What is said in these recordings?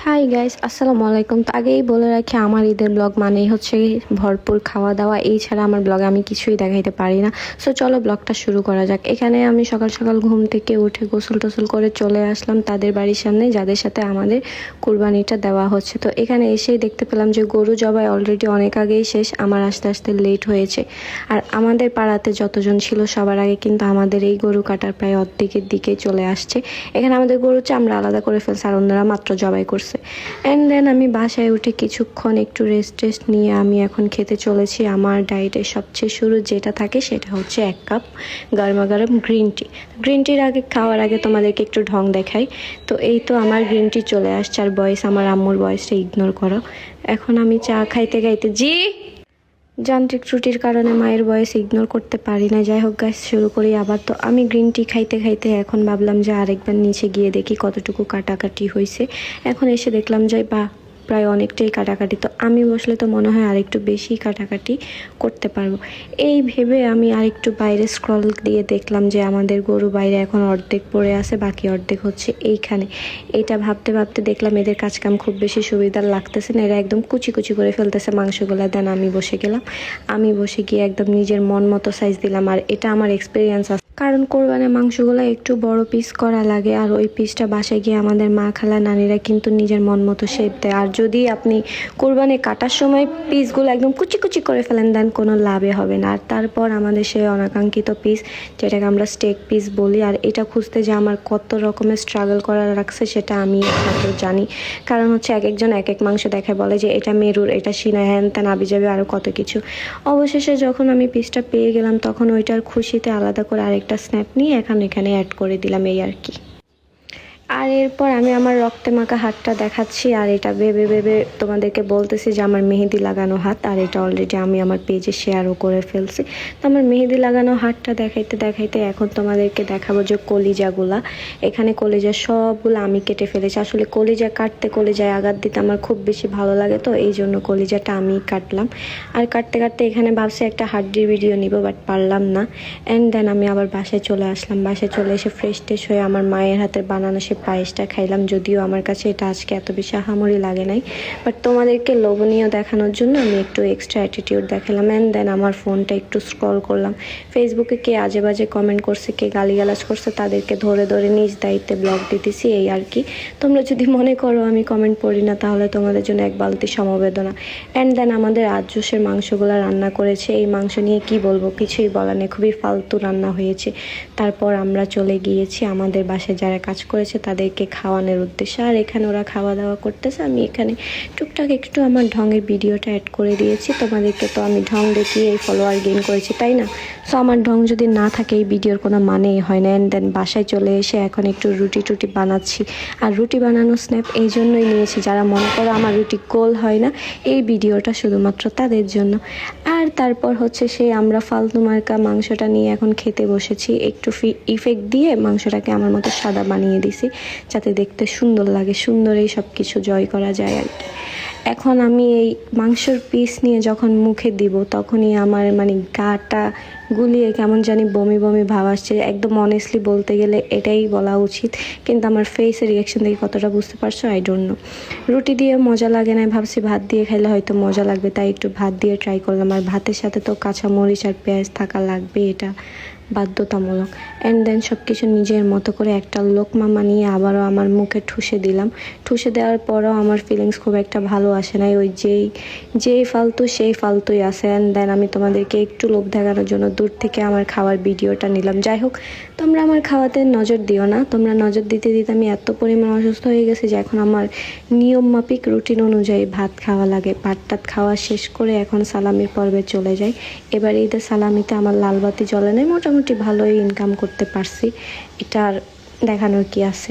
Hi guys, আসসালামু আলাইকুম। তো আগেই বলে রাখি, আমার ঈদের ব্লগ মানেই হচ্ছে ভরপুর খাওয়া দাওয়া। এই ছাড়া আমার ব্লগে আমি কিছুই দেখাইতে পারি না। সো চলো ব্লগটা শুরু করা যাক। এখানে আমি সকাল সকাল ঘুম থেকে উঠে গোসল টোসল করে চলে আসলাম তাদের বাড়ির সামনে, যাদের সাথে আমাদের কুরবানিটা দেওয়া হচ্ছে। তো এখানে এসেই দেখতে পেলাম যে গরু জবাই অলরেডি অনেক আগেই শেষ। আমার আস্তে আস্তে লেট হয়েছে। আর আমাদের পাড়াতে যতজন ছিল সবার আগে কিন্তু আমাদের এই গরু কাটার প্রায় অর্ধেকের দিকে চলে আসছে। এখানে আমাদের গরু চামড়া আলাদা করে ফেলছে, আর অন্যরা মাত্র জবাই করছে। অ্যান্ড দেন আমি বাসায় উঠে কিছুক্ষণ একটু রেস্ট নিয়ে আমি এখন খেতে চলেছি আমার ডায়েটের সবচেয়ে শুরু যেটা থাকে সেটা হচ্ছে 1 কাপ গরমা গরম গ্রিন টি। গ্রিন টির আগে খাওয়ার আগে তোমাদেরকে একটু ঢং দেখাই। তো এই তো আমার গ্রিন টি চলে আসছে, আর আমার আম্মুর ভয়েসটা ইগনোর করো। এখন আমি চা খাইতে খাইতে যান্ত্রিক ত্রুটির কারণে মায়ের ভয়েস ইগনোর করতে পারি না। যাই হোক গাইস, শুরু করি আবার। তো আমি গ্রিন টি খাইতে খাইতে এখন ভাবলাম যে আরেকবার নিচে গিয়ে দেখি কতটুকু কাটাকাটি হয়েছে। এখন এসে দেখলাম যে প্রায় অনেকটাই কাটাকাটি। তো আমি বসলে তো মনে হয় আরেকটু বেশি কাটাকাটি করতে পারবো। এই ভেবে আমি আরেকটু বাইরে স্ক্রল দিয়ে দেখলাম যে আমাদের গরু বাইরে এখন অর্ধেক পড়ে আছে, বাকি অর্ধেক হচ্ছে এইখানে। এটা ভাবতে ভাবতে দেখলাম এদের কাজকাম খুব বেশি সুবিধার লাগতেছে না, এরা একদম কুচি কুচি করে ফেলতেছে মাংসগুলো। দেন আমি বসে গেলাম। আমি বসে গিয়ে একদম নিজের মন মতো সাইজ দিলাম। আর এটা আমার এক্সপিরিয়েন্স আছে, কারণ কোরবানির মাংসগুলো একটু বড় পিস করা লাগে, আর ওই পিসটা বাসায় গিয়ে আমাদের মা খালা নানিরা কিন্তু নিজের মন মতো শেপ দেয়। আর যদি আপনি কোরবানি কাটার সময় পিসগুলো একদম কুচি কুচি করে ফেলেন, দেন কোনো লাভে হবে না। আর তারপর আমাদের সেই অনাকাঙ্ক্ষিত পিস, যেটাকে আমরা স্টেক পিস বলি, আর এটা খুঁজতে যে আমার কত রকমের স্ট্রাগল করা রাখছে সেটা আমি একমাত্র জানি। কারণ হচ্ছে এক একজন এক এক মাংস দেখে বলে যে এটা মেরুর, এটা সিনা, হ্যান ত্যান আবি যাবে আরও কত কিছু। অবশেষে যখন আমি পিসটা পেয়ে গেলাম তখন ওইটার খুশিতে আলাদা করে আরেকটা স্ন্যাপ নিয়ে এখানে অ্যাড করে দিলাম, এই আর কি। আর এরপর আমি আমার রক্তে মাখা হাতটা দেখাচ্ছি, আর এটা ভেবে ভেবে তোমাদেরকে বলতেছি যে আমার মেহেদি লাগানো হাত। আর এটা অলরেডি আমি আমার পেজে শেয়ারও করে ফেলছি। তো আমার মেহেদি লাগানো হাতটা দেখাইতে দেখাইতে এখন তোমাদেরকে দেখাবো যে কলিজাগুলা। এখানে কলিজা সবগুলো আমি কেটে ফেলেছি। আসলে কলিজা কাটতে, কলিজায় আঘাত দিতে আমার খুব বেশি ভালো লাগে, তো এই জন্য কলিজাটা আমি কাটলাম। আর কাটতে কাটতে এখানে ভাবছি একটা হাড্ডির ভিডিও নিব, বাট পারলাম না। অ্যান্ড দেন আমি আবার বাসায় চলে আসলাম। বাসায় চলে এসে ফ্রেশ ট্রেশ হয়ে আমার মায়ের হাতের বানানো সে পায়েসটা খাইলাম। যদিও আমার কাছে এটা আজকে এত বেশি আহামরি লাগে নাই, বাট তোমাদেরকে লোভনীয় দেখানোর জন্য আমি একটু এক্সট্রা অ্যাটিটিউড দেখালাম। অ্যান্ড দেন আমার ফোনটা একটু স্ক্রল করলাম। ফেসবুকে কে আজে বাজে কমেন্ট করছে, কে গালিগালাজ করছে, তাদেরকে ধরে ধরে নিজ দায়িত্বে ব্লগ দিতেছি, এই আর কি। তোমরা যদি মনে করো আমি কমেন্ট পড়ি না, তাহলে তোমাদের জন্য এক বালতি সমবেদনা। অ্যান্ড দেন আমাদের আজজোশের মাংসগুলো রান্না করেছে। এই মাংস নিয়ে কি বলবো, কিছুই বলার নেই, খুবই ফালতু রান্না হয়েছে। তারপর আমরা চলে গিয়েছি আমাদের বাসায় যারা কাজ করেছে তাদেরকে খাওয়ানোর উদ্দেশ্যে। আর এখানে ওরা খাওয়া দাওয়া করতেছে, আমি এখানে টুকটাক একটু আমার ঢঙের ভিডিওটা অ্যাড করে দিয়েছি। তোমাদেরকে তো আমি ঢং দেখিয়ে এই ফলোয়ার গেইন করেছি, তাই না? সো আমার ঢং যদি না থাকে এই ভিডিওর কোনো মানেই হয় না। অ্যান্ড দেন বাসায় চলে এসে এখন একটু রুটি টুটি বানাচ্ছি। আর রুটি বানানোর স্ন্যাপ এই জন্যই নিয়েছি, যারা মনে করো আমার রুটি গোল হয় না, এই ভিডিওটা শুধুমাত্র তাদের জন্য। আর তারপর হচ্ছে সেই আমরা ফালতু মার্কা মাংসটা নিয়ে এখন খেতে বসেছি। একটু ইফেক্ট দিয়ে মাংসটাকে আমার মতো সাদা বানিয়ে দিছি, যাতে দেখতে সুন্দর লাগে। সুন্দরেই সব কিছু জয় করা যায় আর কি। এখন আমি এই মাংসর পিস নিয়ে যখন মুখে দিব তখনই আমার গাটা গুলিয়ে কেমন জানি বমি বমি ভাব আসছে। একদম অনেস্টলি বলতে গেলে এটাই বলা উচিত, কিন্তু আমার ফেসের রিয়াকশন দেখে কতটা বুঝতে পারছো আই ডোন্ট নো। রুটি দিয়ে মজা লাগে না, ভাবছি ভাত দিয়ে খাইলে হয়তো মজা লাগবে, তাই একটু ভাত দিয়ে ট্রাই করলাম। আর ভাতের সাথে তো কাঁচা মরিচ আর পেঁয়াজ থাকা লাগবে, এটা বাধ্যতামূলক। অ্যান্ড দেন সব কিছু নিজের মতো করে একটা লোকমা মানিয়ে আবারও আমার মুখে ঠুসে দিলাম। ঠুসে দেওয়ার পরও আমার ফিলিংস খুব একটা ভালো আসে নাই। ওই যেই ফালতু সেই ফালতুই আসে। অ্যান্ড দেন আমি তোমাদেরকে একটু লোভ দেখানোর জন্য দূর থেকে আমার খাওয়ার ভিডিওটা নিলাম। যাই হোক, তোমরা আমার খাওয়াতে নজর দিও না। তোমরা নজর দিতে দিতে আমি এত পরিমাণ অসুস্থ হয়ে গেছি যে এখন আমার নিয়ম মাফিক রুটিন অনুযায়ী ভাত খাওয়া লাগে। ভাত টাত খাওয়া শেষ করে এখন সালামির পর্বে চলে যাই। এবার ঈদের সালামিতে আমার লাল বাতি জ্বলে নাই, মোটামুটি ভালোই ইনকাম করতে পারছি। এটা আর দেখানোর কি আছে।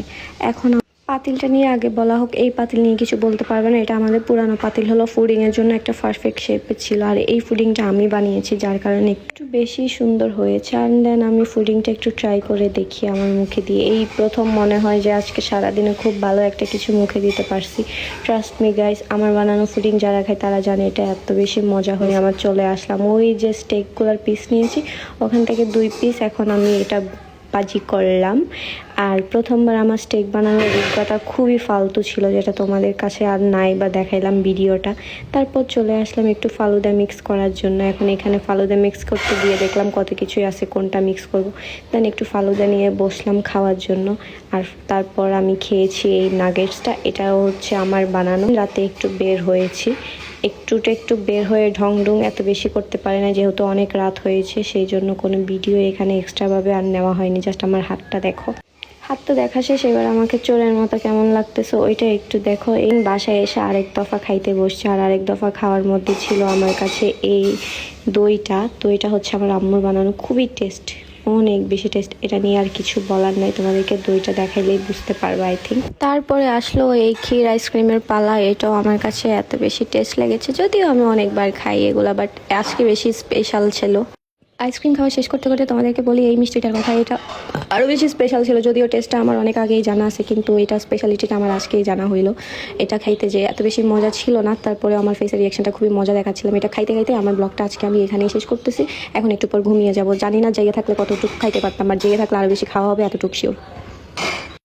এখন পাতিলটা নিয়ে আগে বলা হোক, এই পাতিল নিয়ে কিছু বলতে পারবে না। এটা আমাদের পুরানো পাতিল, হলো ফুডিংয়ের জন্য একটা পারফেক্ট শেপের ছিল। আর এই ফুডিংটা আমি বানিয়েছি, যার কারণে একটু বেশি সুন্দর হয়েছে। আর দেন আমি ফুডিংটা একটু ট্রাই করে দেখি আমার মুখে দিয়ে। এই প্রথম মনে হয় যে আজকে সারাদিনে খুব ভালো একটা কিছু মুখে দিতে পারছি। ট্রাস্ট মি গাইস, আমার বানানো ফুডিং যারা খায় তারা জানে এটা এত বেশি মজা হয়। আমার চলে আসলাম ওই যে স্টেকগুলোর পিস নিয়েছি, ওখান থেকে 2 পিস এখন আমি এটা ভাজি করলাম। আর প্রথমবার আমার স্টেক বানানোর অভিজ্ঞতা খুবই ফালতু ছিল, যেটা তোমাদের কাছে আর নাই বা দেখাইলাম ভিডিওটা। তারপর চলে আসলাম একটু ফালুদা মিক্স করার জন্য। এখন এখানে ফালুদা মিক্স করতে গিয়ে দেখলাম কত কিছুই আছে, কোনটা মিক্স করব। দেন একটু ফালুদা নিয়ে বসলাম খাওয়ার জন্য। আর তারপর আমি খেয়েছি এই নাগেটসটা। এটাও হচ্ছে আমার বানানো। রাতে একটু বের হয়েছি, একটু বের হয়ে ঢং ঢং এত বেশি করতে পারে না, যেহেতু অনেক রাত হয়েছে, সেই জন্য কোনো ভিডিও এখানে এক্সট্রাভাবে আর নেওয়া হয়নি। জাস্ট আমার হাতটা দেখো, হাত তো দেখা শেষ। এবার আমাকে চোরের মতো কেমন লাগতেছে ওইটা একটু দেখো। এই বাসায় এসে আরেক দফা খাইতে বসছে, আর আরেক দফা খাওয়ার মধ্যে ছিল আমার কাছে এই দইটা হচ্ছে আমার আম্মুর বানানো, খুবই টেস্ট, অনেক বেশি টেস্ট। এটা নিয়ে আর কিছু বলার নাই, তোমাদেরকে দইটা দেখাইলেই বুঝতে পারবে আই থিঙ্ক। তারপরে আসলো এই ক্ষীর আইসক্রিমের পালা। এটাও আমার কাছে এত বেশি টেস্ট লেগেছে, যদিও আমি অনেকবার খাই এগুলা, বাট আজকে বেশি স্পেশাল ছিল। আইসক্রিম খাওয়া শেষ করতে করতে তোমাদেরকে বলি এই মিষ্টিটার কথা। এটা আরও বেশি স্পেশাল ছিল, যদিও টেস্টটা আমার অনেক আগেই জানা আছে, কিন্তু এটা স্পেশালিটিটা আমার আজকেই জানা হইলো। এটা খাইতে যে এত বেশি মজা ছিল না, তারপরে আমার ফেসের রিয়াকশনটা খুবই মজা দেখাচ্ছিলাম। এটা খাইতে খাইতে আমার ব্লগটা আজকে আমি এখানেই শেষ করতেছি। এখন একটু পর ঘুমিয়ে যাব। জানি না জেগে থাকলে কতটুকু খাইতে পারতাম, আর জেগে থাকলে আরও বেশি খাওয়া হবে, এতটুকু শিওর।